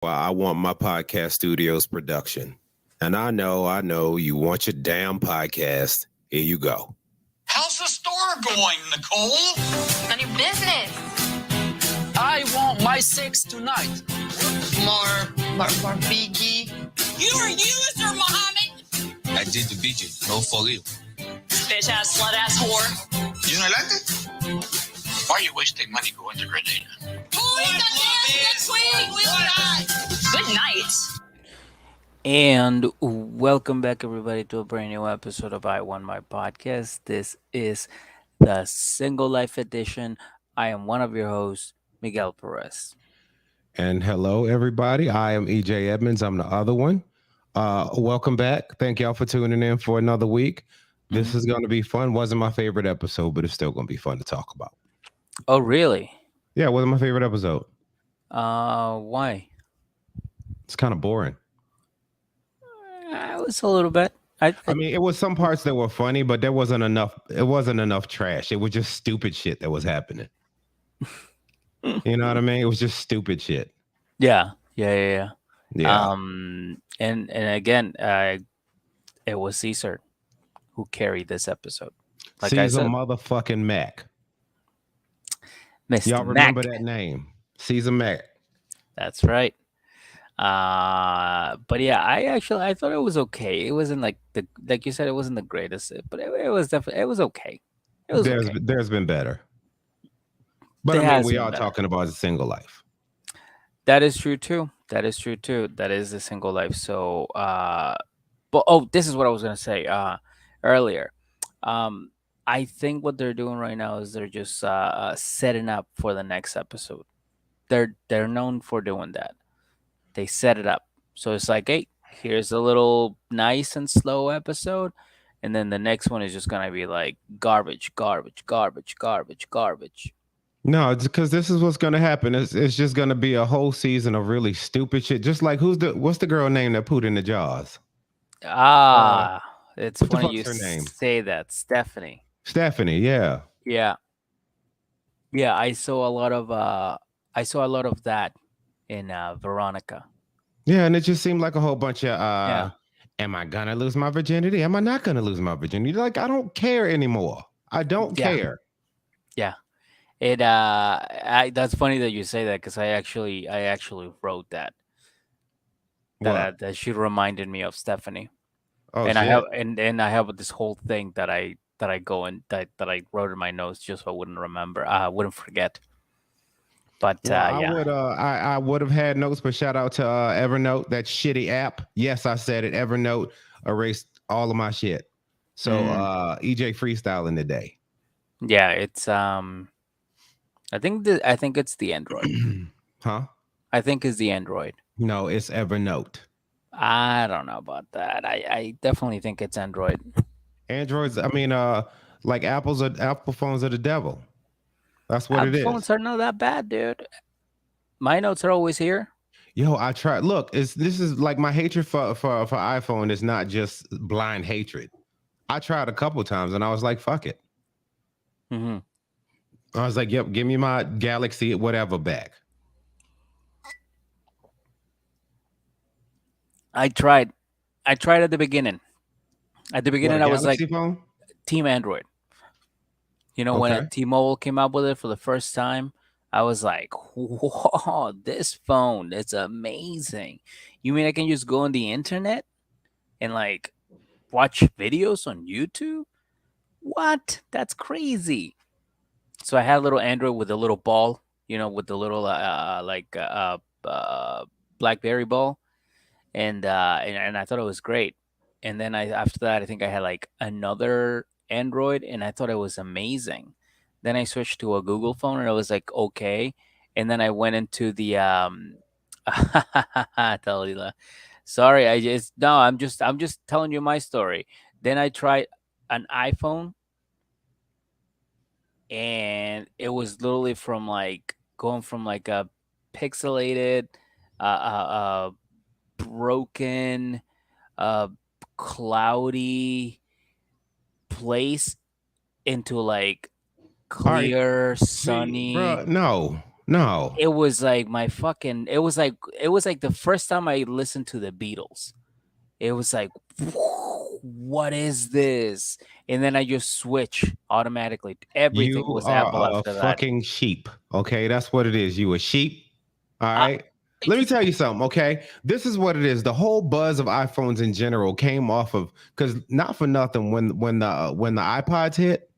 Well, I want my podcast studios production. And I know you want your damn podcast. Here you go. How's the store going, Nicole? None of your business. I want my sex tonight. More biggie. You're a user, Mohammed. I did the BJ, no for real. Bitch ass, slut ass whore. You don't like it? Why are you wasting money going to Grenada? Good night. And welcome back, everybody, to a brand new episode of I Want My Podcast. This is the Single Life Edition. I am one of your hosts, Miguel Perez. And hello, everybody. I am EJ Edmonds. I'm the other one. Welcome back. Thank y'all for tuning in for another week. This is going to be fun. Wasn't my favorite episode, but it's still going to be fun to talk about. Oh, really? Yeah, it wasn't my favorite episode. Why? It's kind of boring. It was a little bit. I mean, it was some parts that were funny, but there wasn't enough. It wasn't enough trash. It was just stupid shit that was happening. You know what I mean? It was just stupid shit. Yeah. Yeah. And again, it was Caesar who carried this episode. Like Caesar I said, motherfucking Mac. Mr. Y'all remember Mac. that name? Caesar Mac. That's right. But yeah, I thought it was okay. It wasn't like you said, it wasn't the greatest, but it was definitely, it was okay. It was okay. There's been better. But There I mean, has we been are better. talking about a single life. That is true too. That is the single life. So, this is what I was gonna say earlier. I think what they're doing right now is they're just setting up for the next episode. They're known for doing that. They set it up. So it's like, hey, here's a little nice and slow episode, and then the next one is just gonna be like garbage. No, it's because this is what's going to happen. It's just going to be a whole season of really stupid shit. Just like what's the girl name that put in the jaws? It's what the funny you fuck's her name? say that, Stephanie. Stephanie, yeah. Yeah. I saw a lot of that in Veronica. Yeah, and it just seemed like a whole bunch of Yeah. am I gonna lose my virginity? Am I not gonna lose my virginity? Like, I don't care anymore. I don't Yeah. care. Yeah. That's funny that you say that, because I actually wrote that What? that she reminded me of Stephanie. Oh, And shit. I have this whole thing that I go in that I wrote in my notes just so I wouldn't forget. But Well, I would have had notes, but shout out to Evernote, that shitty app. Yes, I said it. Evernote erased all of my shit. So EJ freestyling today. yeah, it's I think it's the Android. Huh? I think it's the Android. No, it's Evernote. I don't know about that. I definitely think it's Android. Androids, I mean, like Apple phones are the devil. That's what it is. Phones are not that bad, dude. My notes are always here. Yo, I tried. Look, this is like my hatred for iPhone is not just blind hatred. I tried a couple times and I was like, fuck it. Mm-hmm. I was like, yep, give me my Galaxy whatever back. I tried at the beginning. At the beginning, What, a I was like, Galaxy phone? Team Android. You know, when Okay. T-Mobile came out with it for the first time, I was like, whoa, this phone, it's amazing. You mean I can just go on the internet and like watch videos on YouTube? What? That's crazy. So I had a little Android with a little ball, with the little BlackBerry ball, and I thought it was great. And then after that, I think I had like another Android, and I thought it was amazing. Then I switched to a Google phone, and I was like, okay. And then I went into the totally sorry, I'm just telling you my story. Then I tried an iPhone, and it was literally from like going from like a pixelated, broken, cloudy place into like All right. clear, See, sunny. bruh, no. No. It was like it was like the first time I listened to the Beatles. It was like, what is this? And then I just switch automatically. Everything You was are Apple a after that. fucking sheep. Okay, that's what it is. You a sheep. All I- right. Let me tell you something, okay? This is what it is. The whole buzz of iPhones in general came off of because not for nothing. When the iPods hit,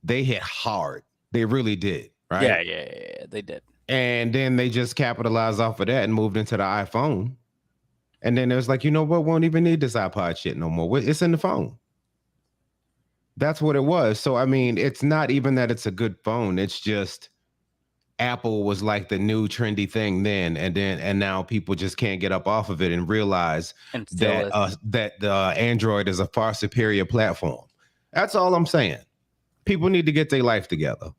they hit hard. They really did, right? Yeah, they did. And then they just capitalized off of that and moved into the iPhone. And then it was like, you know what? Won't even need this iPod shit no more. It's in the phone. That's what it was. So I mean, it's not even that it's a good phone. It's just Apple was like the new trendy thing then, and now people just can't get up off of it and realize And still that that the Android is a far superior platform. That's all I'm saying. People need to get their life together.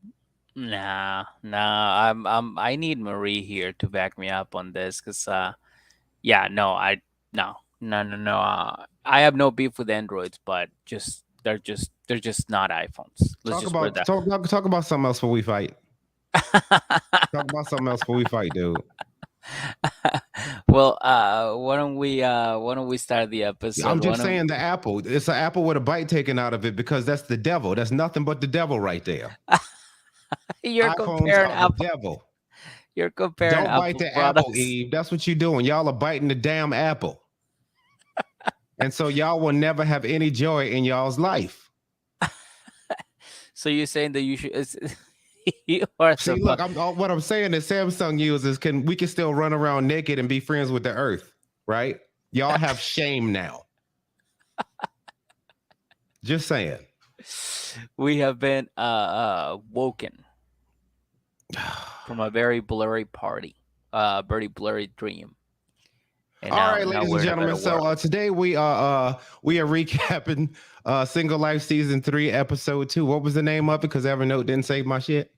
Nah. I need Marie here to back me up on this, because yeah, no, no. I have no beef with Androids, but they're just not iPhones. Let's just put it that. Talk about something else before we fight. Talk about something else before we fight, dude. Well, why don't we start the episode? I'm just saying the Apple. It's an apple with a bite taken out of it because that's the devil. That's nothing but the devil right there. You're iPhones comparing are Apple. the devil. You're comparing Don't bite the products. apple, Eve. That's what you're doing. Y'all are biting the damn apple. And so y'all will never have any joy in y'all's life. So you're saying that you should you are See, look, what I'm saying is Samsung users we can still run around naked and be friends with the earth, right? Y'all have shame now. Just saying. we have been woken from a very blurry very blurry dream. And All now, right, now ladies we're and in a better gentlemen. So world. today we are recapping Single Life Season 3, Episode 2. What was the name of it? Because Evernote didn't save my shit.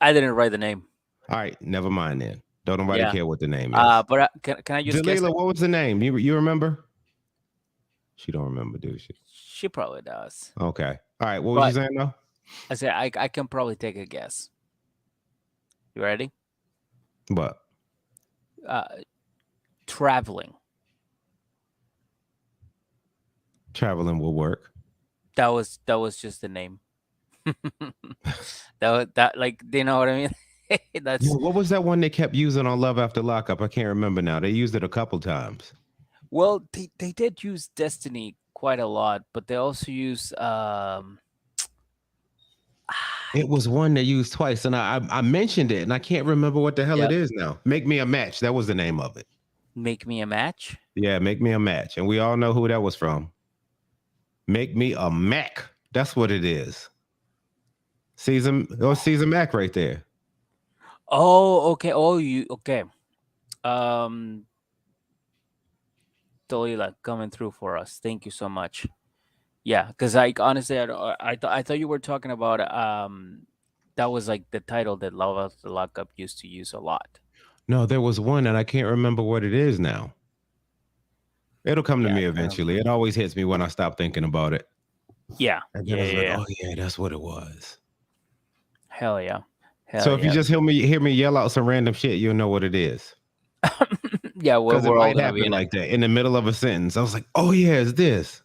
I didn't write the name. All right, never mind then. Don't nobody care what the name is. But can I just guess? Jalila, what was the name? You remember? She don't remember, do she? She probably does. Okay. All right. What was you saying though? I said I can probably take a guess. You ready? What? Traveling. Traveling will work. That was just the name. that like, do you know what I mean? That's What was that one they kept using on Love After Lockup? I can't remember now. They used it a couple times. well, they did use Destiny quite a lot, but they also use It was one they used twice, and I mentioned it, and I can't remember what the hell it is now. Make Me a Match. That was the name of it. Make Me a Match. Yeah, Make Me a Match, and we all know who that was from. Make Me a Mac. That's what it is. Caesar Mac right there. Oh, okay. Oh, okay. Dalila coming through for us. Thank you so much. Yeah, because honestly, I thought you were talking about that was like the title that Love After Lockup used to use a lot. No, there was one, and I can't remember what it is now. It'll come to me eventually. It always hits me when I stop thinking about it. Yeah. And then it's like, oh yeah, that's what it was. Hell yeah. So if you just hear me yell out some random shit, you'll know what it is. Yeah, because it might happen like that in the middle of a sentence. I was like, oh yeah, it's this.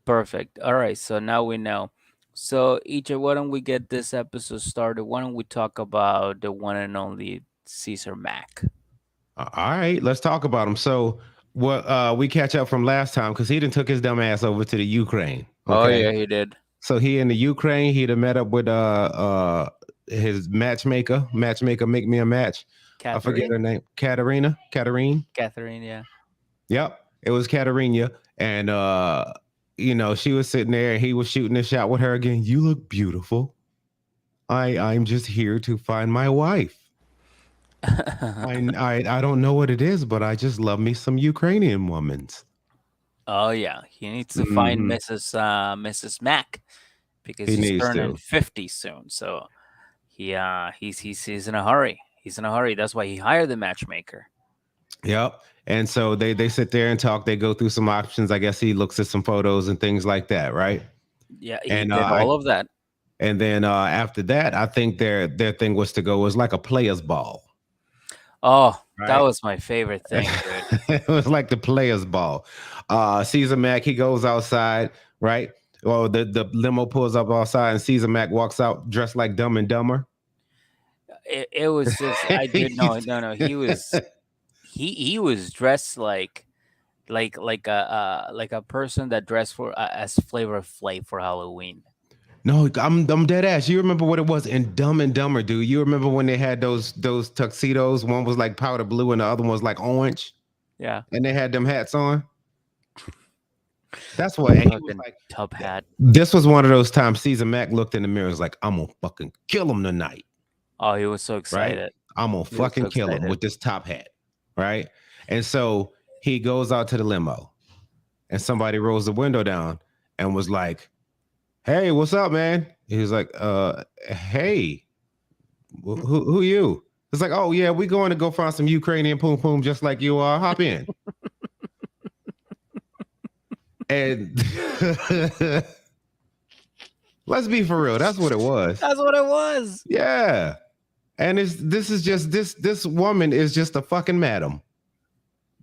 Perfect. All right, so now we know. So Ija, why don't we get this episode started? Why don't we talk about the one and only Caesar Mac? All right, let's talk about him. So what we catch up from last time because he done took his dumb ass over to the Ukraine. Okay? Oh yeah, he did. So he in the Ukraine, he'd have met up with his matchmaker, make me a match. Catherine? I forget her name. Catherine, yeah. Yep. It was Katerina. And she was sitting there and he was shooting a shot with her again. You look beautiful. I'm just here to find my wife. I don't know what it is, but I just love me some Ukrainian womans. Oh yeah, he needs to find Mrs. Mac because he's turning 50 soon. So he's in a hurry. He's in a hurry. That's why he hired the matchmaker. Yep. And so they sit there and talk. They go through some options. I guess he looks at some photos and things like that, right? Yeah, he did all of that. And then after that, I think their thing was to go was like a players ball, Oh, that right? was my favorite thing, dude. It was like the players ball. Caesar Mack, he goes outside, right? Well, the limo pulls up outside, and Caesar Mack walks out dressed like Dumb and Dumber. It was just I did no. He was dressed like a person that dressed for as Flavor Flav for Halloween. No, I'm dead ass. You remember what it was in Dumb and Dumber, dude? You remember when they had those tuxedos? One was like powder blue, and the other one was like orange, Yeah, and they had them hats on. That's what. And he was fucking like, tub hat. this was one of those times Caesar Mack looked in the mirror and was like, I'm gonna fucking kill him tonight, Oh, he was so right? excited. I'm gonna He was fucking so kill him excited. with this top hat, right? And so he goes out to the limo, and somebody rolls the window down and was like, "Hey, what's up, man?" He was like, "Hey, who you?" It's like, "Oh yeah, we going to go find some Ukrainian poom poom just like you are. Hop in." And let's be for real, that's what it was. That's what it was. Yeah. And this woman is just a fucking madam.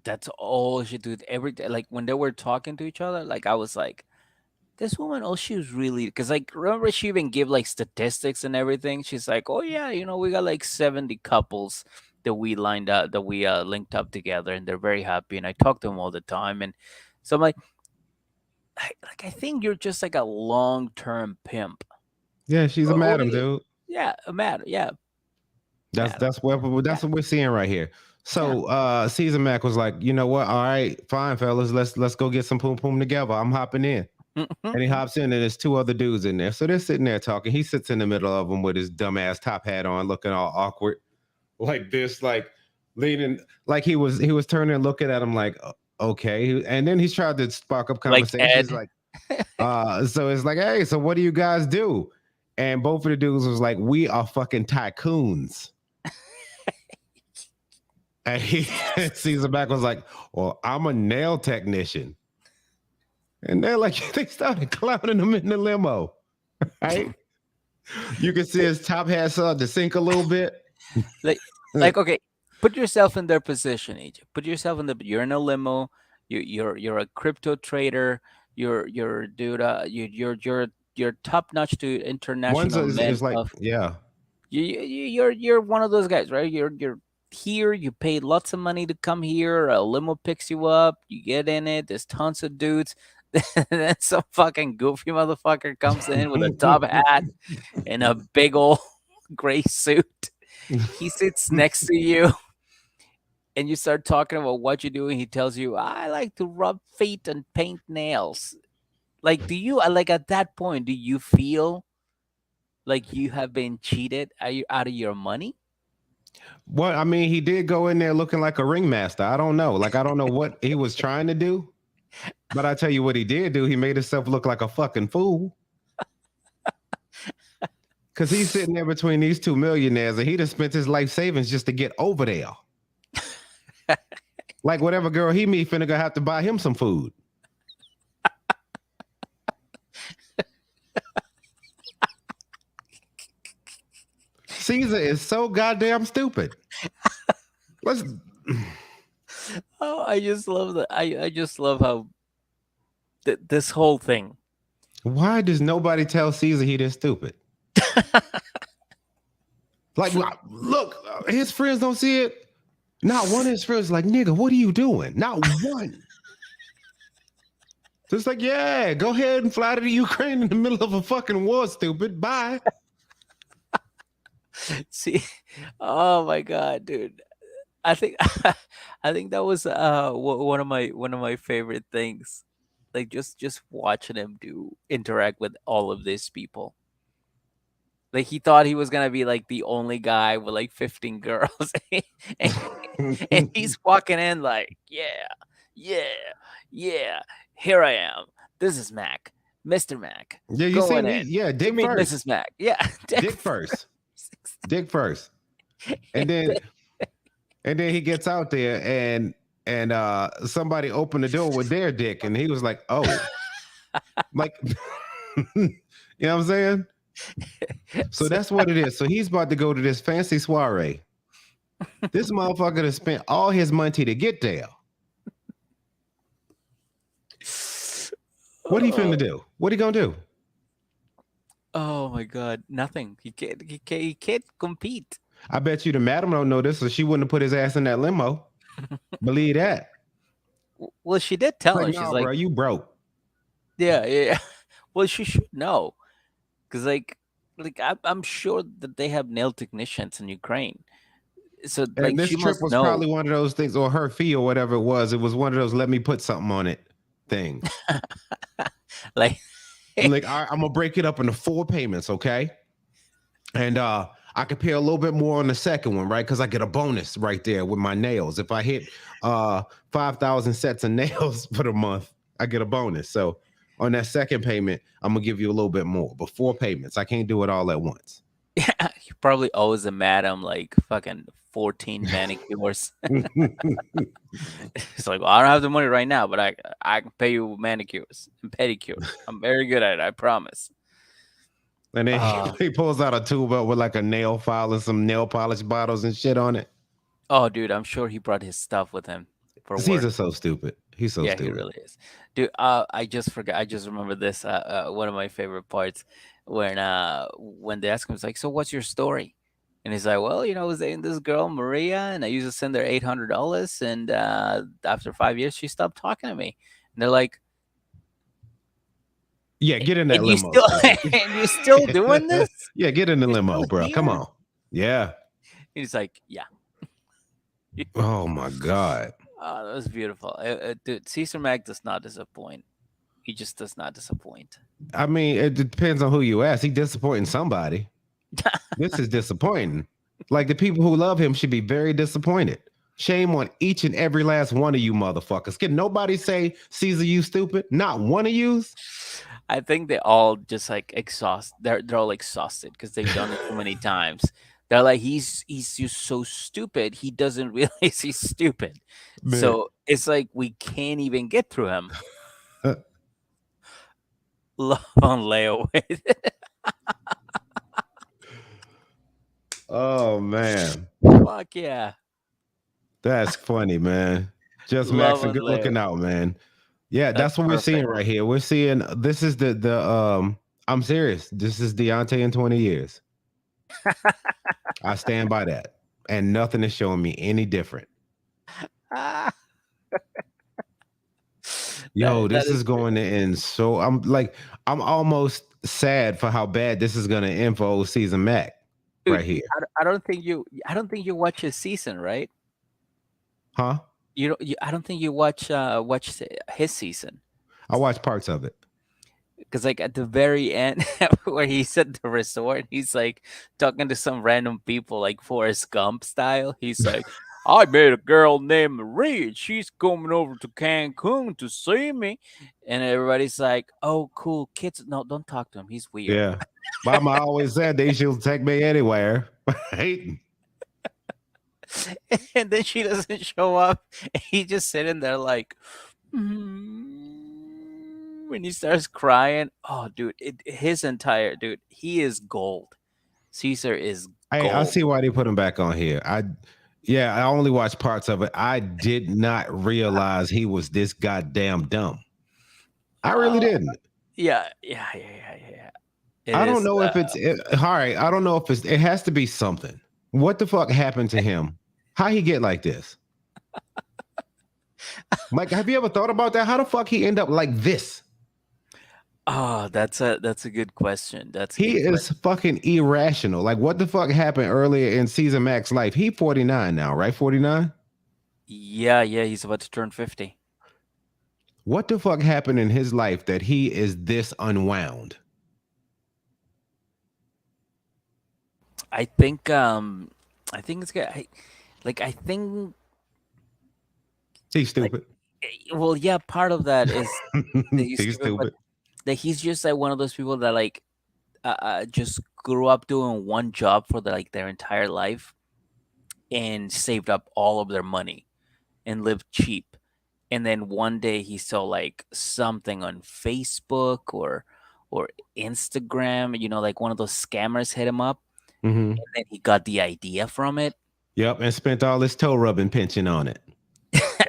That's all she did every day. Like when they were talking to each other, like I was like, this woman, all she was really, because like remember she even gave like statistics and everything. She's like, oh yeah, we got like 70 couples that we lined up, that we linked up together, and they're very happy. And I talk to them all the time, and so I'm like, I think you're just like a long-term pimp. Yeah, she's a Or madam, you- dude. Yeah, a matter. Yeah, That's madam. what we're seeing right here. So Caesar Mac was like, you know what? All right, fine, fellas, let's go get some poom poom together. I'm hopping in. And he hops in, and there's two other dudes in there. So they're sitting there talking. He sits in the middle of them with his dumbass top hat on, looking all awkward, like this, like leaning, like he was turning and looking at him like, okay. And then he's tried to spark up Like conversations, Ed. like, so it's like, hey, so what do you guys do? And both of the dudes was like, we are fucking tycoons. And he Caesar back was like, well, I'm a nail technician. And they're like, they started clowning him in the limo, right? You can see his top hat started to sink a little bit. Like okay, put yourself in their position, AJ. Put yourself in you're in a limo, you're a crypto trader, you're dude, you're top notch to One's international men is like, of yeah. you're one of those guys, right? You're here, you pay lots of money to come here, a limo picks you up, you get in it, there's tons of dudes. Then some fucking goofy motherfucker comes in with a top hat and a big old gray suit. He sits next to you and you start talking about what you do, and he tells you, I like to rub feet and paint nails. Like, do you like at that point, do you feel like you have been cheated out of your money? Well, I mean, he did go in there looking like a ringmaster. I don't know. Like, I don't know what he was trying to do. But I tell you what he did do. He made himself look like a fucking fool. Because he's sitting there between these two millionaires, and he just spent his life savings just to get over there. Like whatever girl he meet finna gonna have to buy him some food. Caesar is so goddamn stupid. Let's. Oh, I just love that. I just love how this whole thing. Why does nobody tell Caesar he this stupid? Like, look, his friends don't see it. Not one of his friends is like, nigga, what are you doing? Not one. Just like, yeah, go ahead and fly to the Ukraine in the middle of a fucking war, stupid. Bye. See, oh my god, dude. I think I think that was one of my favorite things. Like just watching him interact with all of these people. Like he thought he was gonna be like the only guy with like 15 girls, and he's walking in like, yeah, here I am. This is Mac, Mr. Mac. Yeah, you going see me? in. Yeah, dick meet first. Mrs. Mac. Yeah, Dick first. Dick first. And then he gets out there and somebody opened the door with their dick, and he was like, oh. Like, you know what I'm saying? So that's what it is. So he's about to go to this fancy soiree. This motherfucker has spent all his money to get there. What he finna do? What he gonna do? Oh my God, nothing. He can't compete. I bet you the madam don't know this, so she wouldn't have put his ass in that limo. Believe that. Well, she did tell Like, him. She's no, like, bro, you broke. yeah, yeah. Well, she should know, because I'm sure that they have nail technicians in Ukraine, so And like this she trip must was know. probably one of those things, or her fee, or whatever it was. It was one of those let me put something on it things. Like, Like, all right, I'm gonna break it up into 4 payments, okay? And I could pay a little bit more on the second one, right? Because I get a bonus right there with my nails. If I hit 5,000 sets of nails for the month, I get a bonus. So on that second payment, I'm gonna give you a little bit more. But 4 payments, I can't do it all at once. yeah, he probably owes a madam like fucking 14 manicures. It's like, well, I don't have the money right now, but I can pay you manicures and pedicures. I'm very good at it, I promise. And then Uh, he pulls out a tube up with like a nail file and some nail polish bottles and shit on it. oh, dude, I'm sure he brought his stuff with him for He's work. just so stupid. He's so Yeah, he stupid. really is. Dude, I just forgot. I just remember this. One of my favorite parts when they ask him, it's like, so what's your story? And he's like, well, I was dating this girl, Maria, and I used to send her $800, and after 5 years, she stopped talking to me. And they're like, Yeah, get in that and you limo, still, stupid. and you still doing this? Yeah, get in the You're limo, still bro. Come here? on. Yeah. He's like, yeah. Oh my God. Oh, that was beautiful. Dude, Caesar Mag does not disappoint. He just does not disappoint. I mean, it depends on who you ask. He disappointing somebody. This is disappointing. Like the people who love him should be very disappointed. Shame on each and every last one of you motherfuckers. Can nobody say, Caesar, you stupid? Not one of yous? I think they all just like exhaust. They're all exhausted because they've done it so many times. They're like, he's just so stupid. He doesn't realize he's stupid. Man. So it's like we can't even get through him. Love on layaway. Oh man. Fuck yeah. That's funny, man. Just Love maxing on good looking layaway. out, man. Yeah, That's that's what we're seeing perfect. right here. We're seeing this is the I'm serious. This is Deontay in 20 years. I stand by that. And nothing is showing me any different. Ah, Yo, that this is is going to end so I'm almost sad for how bad this is going to end for old season Mac dude. right here. I don't think you watch his season, right? Huh? You don't. I don't think you watch his season. I watched parts of it. Because like at the very end where he's at the resort, he's like talking to some random people like Forrest Gump style. He's like, I met a girl named Marie and she's coming over to Cancun to see me. And everybody's like, oh, cool. Kids, no, don't talk to him. He's weird. Yeah. Mama always said they should take me anywhere. Hating. And then she doesn't show up. And he's just sitting there like, when he starts crying. Oh, dude, he is gold. Caesar is I gold. see why they put him back on here. I only watched parts of it. I did not realize he was this goddamn dumb. I really didn't. Yeah. It I don't is, know if all right. I don't know if it has to be something. What the fuck happened to him? How he get like this? Mike, have you ever thought about that? How the fuck he end up like this? oh, that's a good question. That's a He good is fucking irrational. Like, what the fuck happened earlier in season Mac's life? He 49 now, right? 49? Yeah, he's about to turn 50. What the fuck happened in his life that he is this unwound? I think it's good. I think He's stupid. well, yeah, part of that is that he's He's stupid, but stupid. that he's just like one of those people that like just grew up doing one job for their entire life and saved up all of their money and lived cheap. And then one day he saw like something on Facebook or Instagram. Like one of those scammers hit him up, Hmm. and then he got the idea from it. Yep, and spent all his toe rubbing pension on it.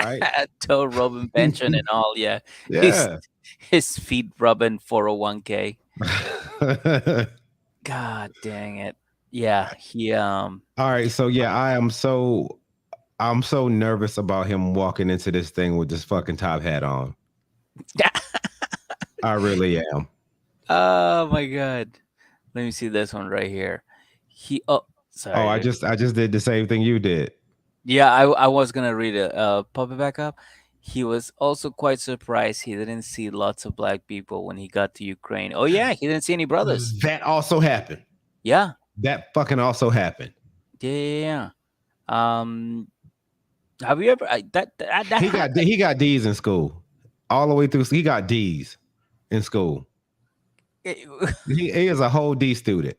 Right? Toe rubbing pension and all. Yeah, his Yeah. his feet rubbing 401k. God dang it. Yeah, he All right, so yeah, I'm so nervous about him walking into this thing with this fucking top hat on. I really am. Oh my god. Let me see this one right here. Oh, Sorry. I just did the same thing you did. Yeah, I was gonna read it. Pop it back up. He was also quite surprised he didn't see lots of black people when he got to Ukraine. Oh yeah, he didn't see any brothers. That also happened. Yeah. That fucking also happened. Yeah. Have you ever that He got D's in school. All the way through. He got D's in school. He is a whole D student.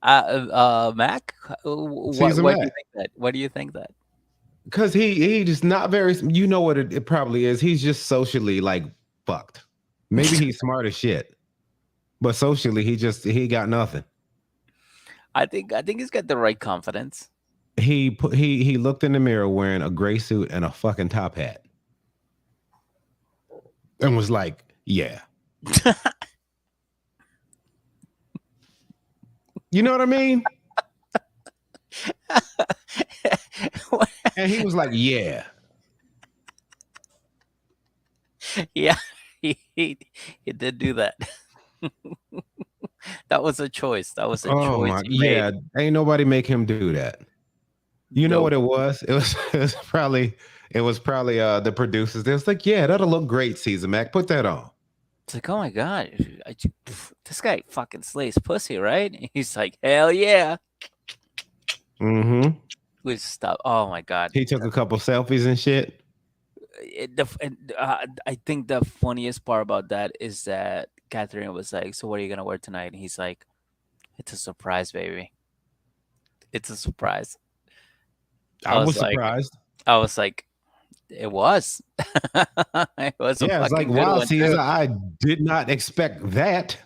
Mac? Caesar What do you Mac. think that? What do you think that? Because he just not very, you know what it probably is. He's just socially like fucked. Maybe he's smart as shit, but socially he got nothing. I think he's got the right confidence. He looked in the mirror wearing a gray suit and a fucking top hat, and was like, "Yeah." You know what I mean? And he was like, "Yeah." Yeah, he did do that. That was a choice. That was a Oh choice my, he made. yeah. Ain't nobody make him do that. You know Nope. what it was? It was probably the producers. They was like, "Yeah, that'll look great, Caesar Mac. Put that on." It's like, oh my god, this guy fucking slays pussy, right? And he's like, hell yeah. Mm-hmm. We stop. Oh my god. He took a couple selfies and shit. I think the funniest part about that is that Catherine was like, "So what are you gonna wear tonight?" And he's like, "It's a surprise, baby. It's a surprise." I was surprised. I was like, it was. It was a Yeah, it's like, fucking good wow, one Caesar, too. I did not expect that.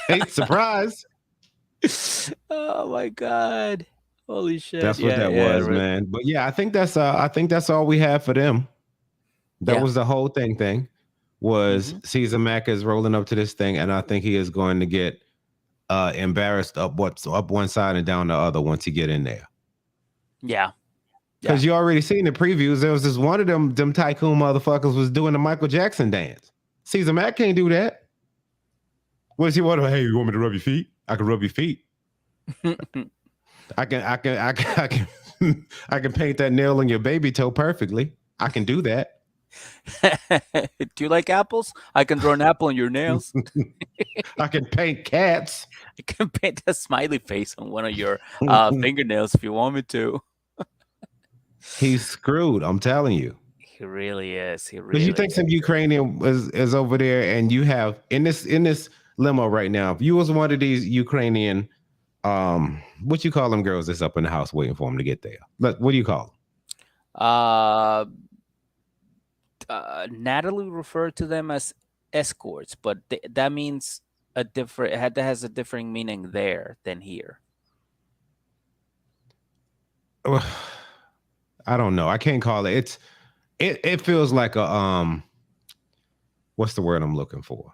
Ain't surprised. Oh my god. Holy shit. That's what Yeah, that yeah, was, right. man. But yeah, I think that's all we have for them. That Yeah. was the whole thing. Was Mhm. Caesar Mac is rolling up to this thing, and I think he is going to get embarrassed up one side and down the other once he get in there. Yeah. Because you already seen the previews. There was this one of them tycoon motherfuckers was doing the Michael Jackson dance. Caesar Mac can't do that. What's he want? Hey, you want me to rub your feet? I can rub your feet. I can I can paint that nail on your baby toe perfectly. I can do that. Do you like apples? I can draw an apple on your nails. I can paint cats. I can paint a smiley face on one of your fingernails if you want me to. He's screwed. I'm telling you. He really is. He Because really you think is. some Ukrainian is over there, and you have in this limo right now. If you was one of these Ukrainian, what you call them girls that's up in the house waiting for him to get there? What do you call them? Natalie referred to them as escorts, but that means that has a different meaning there than here. I don't know. I can't call it. It feels like a what's the word I'm looking for?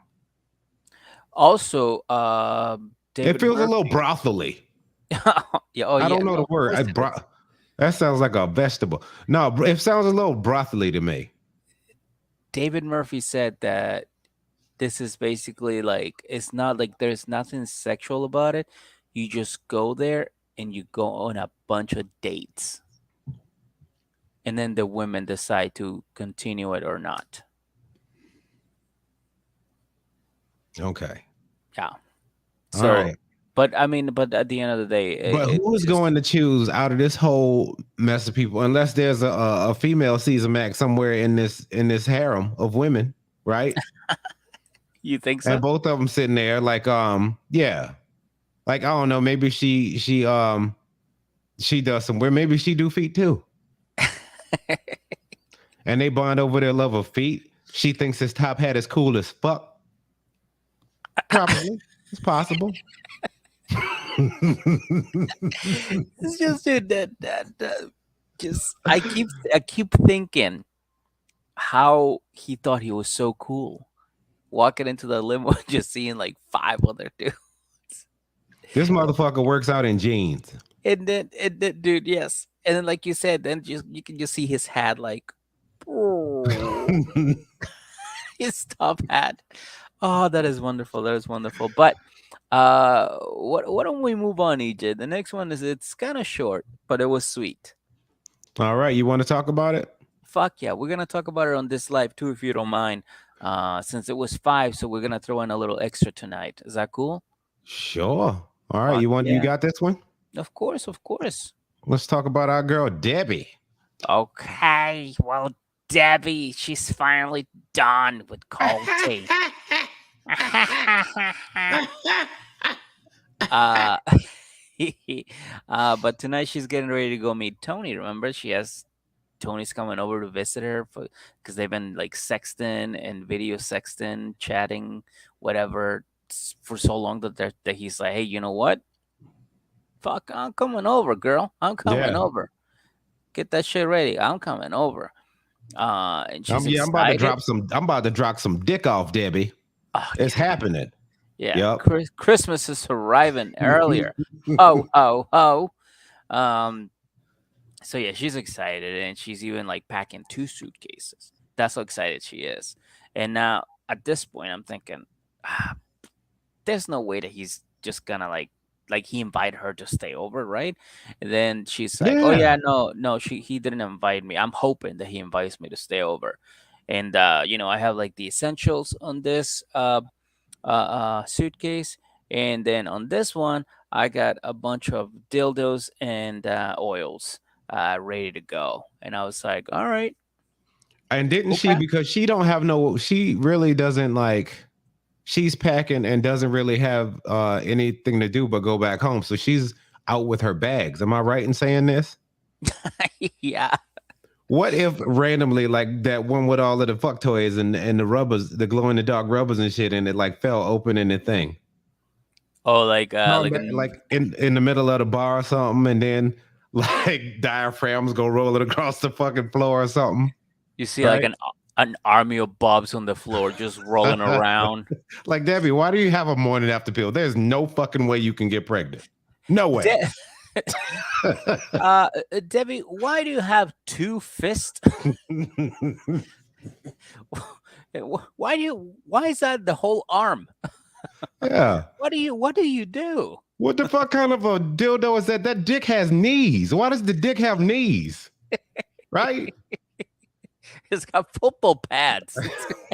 Also, David It feels a little Murphy- brothely. Yeah, oh, I don't yeah, know no, the of word. course it is. That sounds like a vegetable. No, it sounds a little brothely to me. David Murphy said that this is basically like, it's not like there's nothing sexual about it. You just go there and you go on a bunch of dates. And then the women decide to continue it or not. Okay. Yeah. All So, right. but at the end of the day, But who is going to choose out of this whole mess of people, unless there's a female Caesar Mac somewhere in this harem of women, right? You think so? And both of them sitting there, like, yeah, like I don't know, maybe she does somewhere, maybe she do feet too, and they bond over their love of feet. She thinks his top hat is cool as fuck. Probably. It's possible. It's just dude, that just I keep thinking how he thought he was so cool walking into the limo and just seeing like 5 other dudes. This motherfucker works out in jeans. And then dude, yes. And then like you said, then just you can just see his hat like his top hat. Oh, that is wonderful. That is wonderful. But why don't we move on, EJ? The next one is it's kind of short, but it was sweet. All right, you want to talk about it? Fuck yeah, we're gonna talk about it on this live too, if you don't mind. Since it was 5, so we're gonna throw in a little extra tonight. Is that cool? Sure. All right, Fuck you yeah. got this one? Of course, of course. Let's talk about our girl Debbie. Okay, well, Debbie, she's finally done with cold tea. uh, but tonight she's getting ready to go meet Tony. Remember, Tony's coming over to visit her because they've been like sexting and video sexting, chatting, whatever, for so long that he's like, hey, you know what? Fuck, I'm coming over, girl. I'm coming over. Get that shit ready. I'm coming over. And she's excited. I'm about to drop some dick off, Debbie. Oh, it's happening. Yeah. Yep. Christmas is arriving earlier. Oh. So yeah, she's excited, and she's even like packing 2 suitcases. That's how excited she is. And now at this point, I'm thinking, there's no way that he's just gonna like he invited her to stay over, right? And then she's like, oh yeah, no, he didn't invite me. I'm hoping that he invites me to stay over. And I have like the essentials on this suitcase, and then on this one I got a bunch of dildos and oils ready to go. And I was like, all right. And didn't she, because she really doesn't like, she's packing and doesn't really have anything to do but go back home. So she's out with her bags. Am I right in saying this? Yeah. What if randomly, like that one with all of the fuck toys and the rubbers, the glow in the dark rubbers and shit, and it like fell open in the thing? Oh, like in the middle of the bar or something, and then like diaphragms go rolling across the fucking floor or something. You see, right? Like an army of bobs on the floor just rolling around. Like, Debbie, why do you have a morning after pill? There's no fucking way you can get pregnant. No way. Debbie, why do you have 2 fists? Why is that the whole arm? Yeah. What do you do? What the fuck kind of a dildo is that? That dick has knees. Why does the dick have knees? Right? It's got football pads.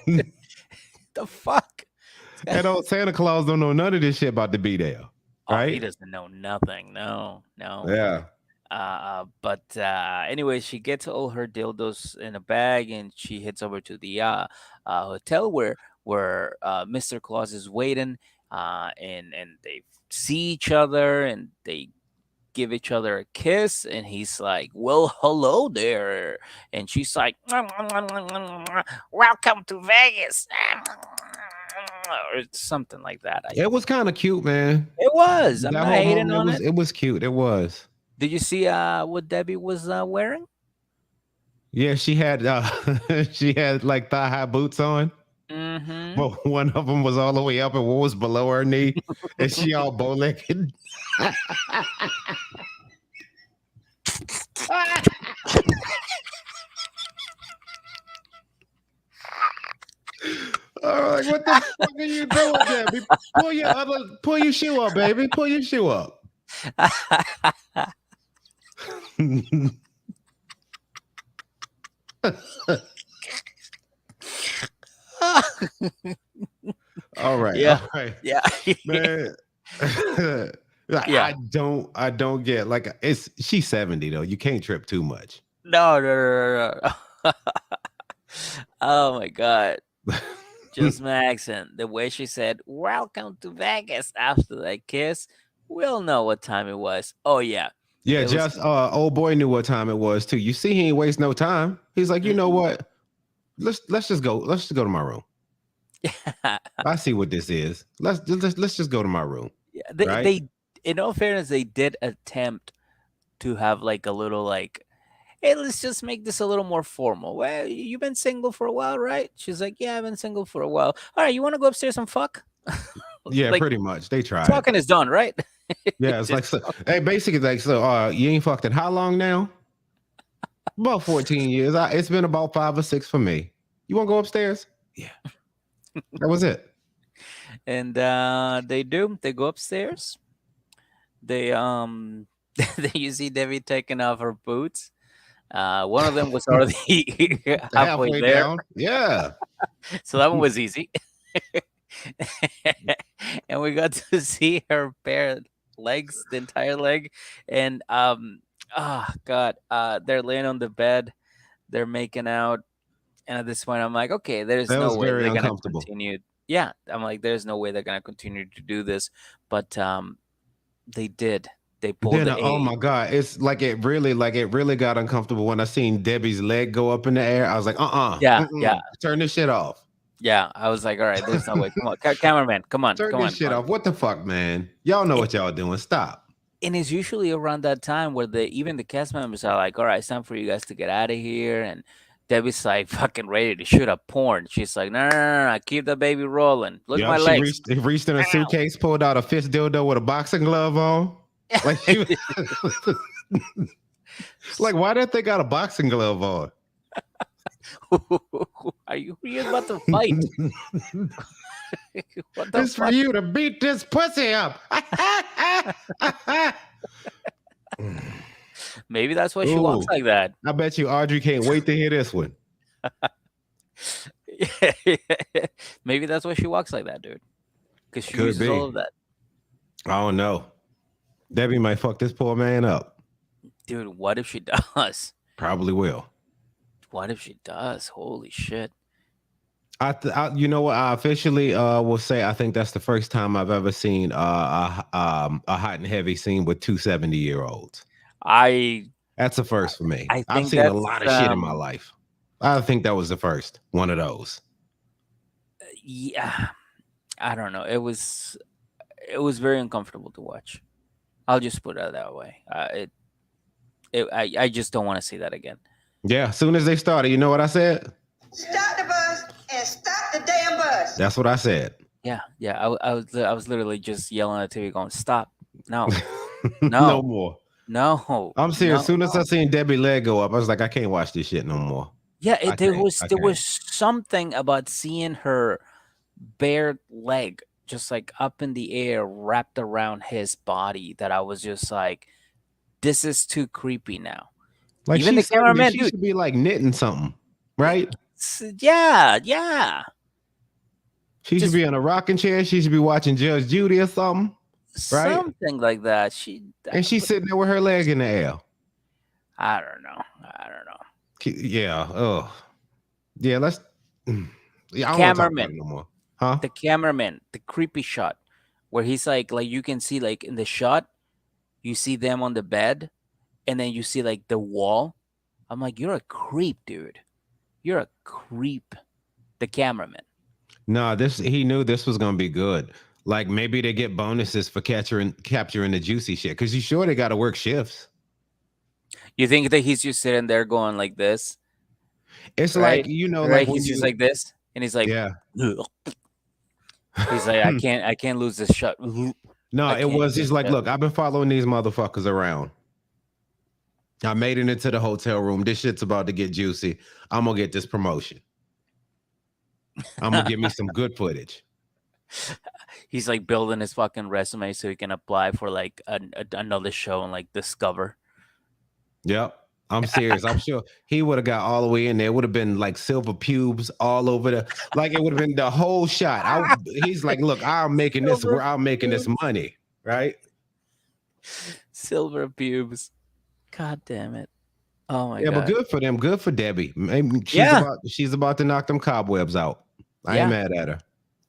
The fuck? That old Santa Claus don't know none of this shit about to be there. Right? Oh, he doesn't know nothing. No. Yeah. But anyway, she gets all her dildos in a bag, and she heads over to the hotel where Mr. Claus is waiting. And they see each other, and they give each other a kiss, and he's like, well, hello there. And she's like, welcome to Vegas. Or something like that. It was kind of cute, man. It was. I'm not hating on it. It was cute. It was. Did you see what Debbie was wearing? Yeah, she had like thigh-high boots on. Mm-hmm. Well, one of them was all the way up and one was below her knee, and she all bow-legged. Like, what the fuck are you doing, Debbie? Pull your shoe up, baby. Pull your shoe up. All right. Yeah. All right. Yeah. Man. Yeah. I don't get, like, she's 70 though. You can't trip too much. No. Oh my God. Just my accent. The way she said, welcome to Vegas after that kiss. We'll know what time it was. Oh yeah. Yeah, old boy knew what time it was too. You see, he ain't waste no time. He's like, you know what? Let's just go. Let's just go to my room. I see what this is. Let's just go to my room. Yeah, Right? they in all fairness, they did attempt to have like a little like, hey, let's just make this a little more formal. Well, you've been single for a while, right? She's like, yeah, I've been single for a while. All right, you want to go upstairs and fuck? Yeah, Like pretty much. They tried. talking is done, right? Yeah, it's like Just so. talk. Hey, basically, like so. You ain't fucked in how long now? About 14 years. It's been about 5 or 6 for me. You want to go upstairs? Yeah, that was it. And they do. They go upstairs. They you see Debbie taking off her boots. One of them was already halfway Halfway there, down. Yeah. so that one was easy. And we got to see her bare legs, the entire leg, and oh god, they're laying on the bed, they're making out, and at this point, I'm like, okay, there's That no was way very they're gonna uncomfortable. continue. Yeah, I'm like, there's no way they're gonna continue to do this, but they did. They pulled Then, oh a my God, it's like it really got uncomfortable when I seen Debbie's leg go up in the air. I was like, yeah, yeah, turn this shit off. yeah. I was like, all right, there's no way. Come on, cameraman, come on, Turn come this on, shit come on. off. What the fuck, man? Y'all know what y'all doing. Stop. And it's usually around that time where even the cast members are like, all right, it's time for you guys to get out of here. And Debbie's like fucking ready to shoot up porn. She's like, no, no, no, no, keep the baby rolling. Look at my Yup, she legs. reached in a suitcase, pulled out a fist dildo with a boxing glove on. Like, like, why did they got a boxing glove on? Are you about to fight? What the It's for fuck? you to beat this pussy up. Maybe that's why she walks Ooh. like that. I bet you Audrey can't wait to hear this one. Maybe that's why she walks like that, dude. Because she Could uses be. all of that. I don't know. Debbie might fuck this poor man up. Dude, what if she does? Probably will. What if she does? Holy shit. You know what? I officially will say I think that's the first time I've ever seen a hot and heavy scene with two 70-year-olds. That's a first for me. I I've think seen a that's, lot of shit in my life. I think that was the first one of those. yeah, I don't know. It was very uncomfortable to watch. I'll just put it that way. I just don't want to see that again. Yeah, as soon as they started, you know what I said? Stop the bus and stop the damn bus. That's what I said. Yeah, yeah. I was literally just yelling at the TV, going, "Stop! No, No more. no." I'm serious. As soon as no. I seen Debbie leg go up, I was like, I can't watch this shit no more. Yeah, I there can't. was I there can't. was something about seeing her bare leg just like up in the air, wrapped around his body, that I was just like, this is too creepy now. Like, Even the she's 70, cameraman, she dude. should be like knitting something, right? Yeah, yeah. She Just- should be in a rocking chair. She should be watching Judge Judy or something. Right? Something like that. And she's sitting there with her leg in the air. I don't know. Yeah. Oh, yeah. Let's. Yeah, I don't want to talk about Cameraman. it no more. Huh? The cameraman, the creepy shot where he's like you can see like in the shot, you see them on the bed, and then you see like the wall. I'm like, you're a creep, dude. You're a creep. The cameraman. No, he knew this was gonna be good. Like, maybe they get bonuses for capturing the juicy shit. Because you sure they got to work shifts. You think that he's just sitting there going like this? It's right? like, you know, right? like when He's just like this, and he's like, yeah. "Ugh." He's like, I can't lose this shot. No, I it can't was do just like, that. look, I've been following these motherfuckers around. I made it into the hotel room. This shit's about to get juicy. I'm gonna get this promotion. I'm gonna give me some good footage. He's like building his fucking resume so he can apply for like another show and like Discover. Yep. I'm serious. I'm sure he would have got all the way in there. It would have been like silver pubes all over like it would have been the whole shot. He's like, look, I'm making this money, right? Silver pubes. God damn it. Oh my Yeah, god. but good for them. Good for Debbie. Maybe she's about to knock them cobwebs out. I ain't mad at her.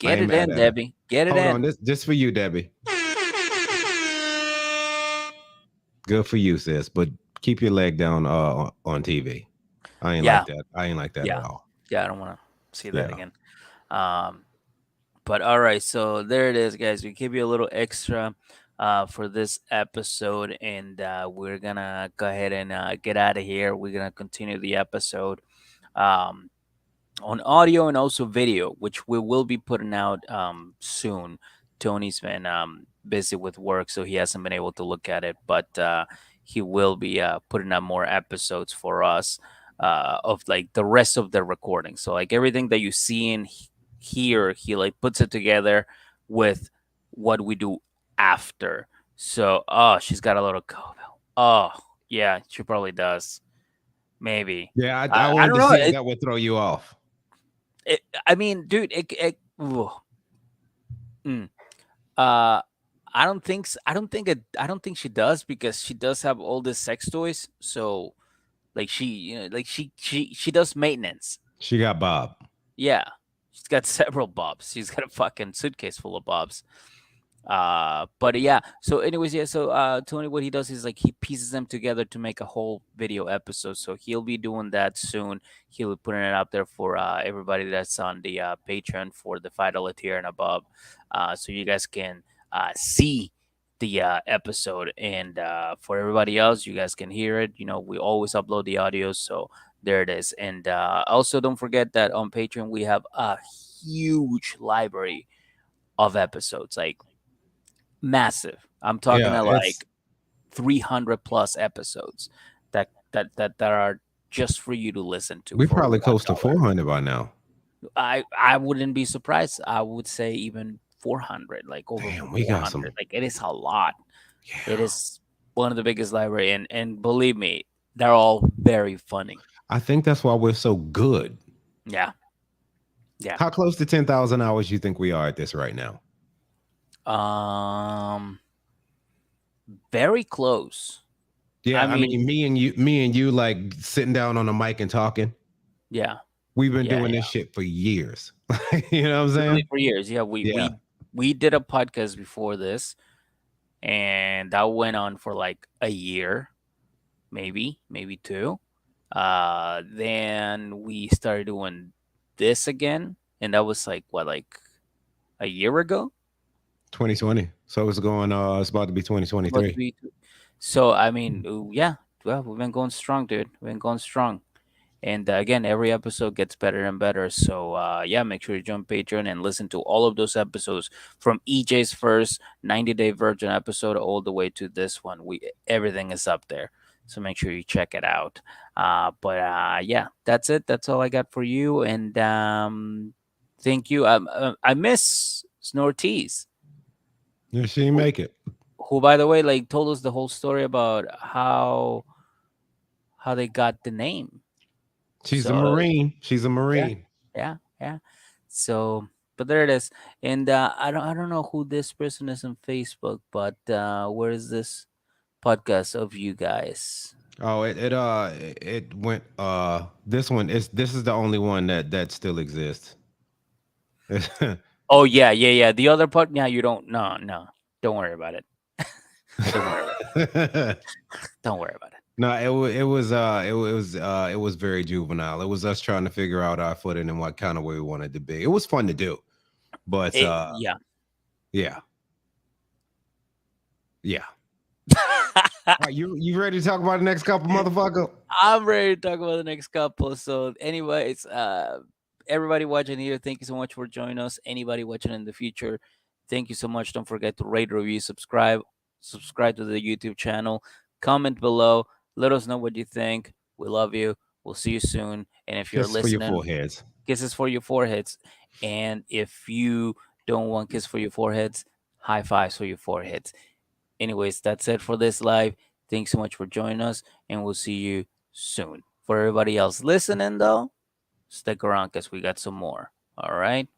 Get it in, Debbie. Get it in. Hold on, this for you, Debbie. Good for you, sis. But keep your leg down on TV. I ain't like that. I ain't like that at all. Yeah, I don't want to see that again. But all right, so there it is, guys. We give you a little extra for this episode, and we're gonna go ahead and get out of here. We're gonna continue the episode. Um, on audio and also video, which we will be putting out soon. Tony's been busy with work, so he hasn't been able to look at it, but he will be putting out more episodes for us of like the rest of the recording. So like everything that you see in here, he like puts it together with what we do after. So, oh, she's got a lot of COVID. Oh, yeah, she probably does. Maybe. Yeah, I I wanted don't to know. see if that would throw you off. I mean, dude, ooh, mm. uh, I don't think I don't think she does because she does have all the sex toys. So, like she, like she does maintenance. She got Bob. Yeah, she's got several bobs. She's got a fucking suitcase full of bobs. But yeah, so anyways, yeah, so Tony, what he does is like he pieces them together to make a whole video episode. So he'll be doing that soon. He'll be putting it out there for everybody that's on the Patreon for the $5 tier and above, so you guys can see the episode, and for everybody else, you guys can hear it. We always upload the audio, so there it is. And also don't forget that on Patreon we have a huge library of episodes, like massive. I'm talking Yeah, about it's like 300 plus episodes that are just for you to listen to we for probably close to $1. 400 by now. I wouldn't be surprised. I would say even 400, like over Damn, we got 400. some. Like it is a lot. It Yeah. is one of the biggest library, and believe me, they're all very funny. I think that's why we're so good. Yeah. Yeah. How close to 10,000 hours you think we are at this right now? Very close. Yeah, I I mean, mean- me and you, like sitting down on a mic and talking. Yeah. We've been Yeah, doing this shit for years. You know what I'm saying? Literally for years. Yeah, Yeah. we did a podcast before this, and that went on for like a year, maybe two. Then we started doing this again, and that was like what, like a year ago. 2020. So it's going. It's about to be About to 2023. be- So I mean, yeah, well, we've been going strong, dude. We've been going strong. And again, every episode gets better and better. So yeah, make sure you jump Patreon and listen to all of those episodes from EJ's first 90-day virgin episode all the way to this one. Everything is up there. So make sure you check it out. But yeah, that's it. That's all I got for you. And thank you. I miss Snortees, Yeah, she didn't make it. who, by the way, like told us the whole story about how they got the name. She's a So- Marine. She's a Marine. Yeah. So, but there it is. And I don't know who this person is on Facebook, but where is this podcast of you guys? Oh, it went. This one is the only one that still exists. Oh yeah. The other part, yeah, you don't. No, don't worry about it. Don't worry about it. No, it was very juvenile. It was us trying to figure out our footing and what kind of way we wanted to be. It was fun to do, but Yeah. yeah. All right, you ready to talk about the next couple, motherfucker? I'm ready to talk about the next couple. So, anyways, everybody watching here, thank you so much for joining us. Anybody watching in the future, thank you so much. Don't forget to rate, review, subscribe to the YouTube channel, comment below, let us know what you think. We love you. We'll see you soon. And if you're Kisses for your listening, foreheads. kisses for your foreheads. And if you don't want kiss for your foreheads, high fives for your foreheads. Anyways, that's it for this live. Thanks so much for joining us, and we'll see you soon. For everybody else listening, though, stick around because we got some more. All right.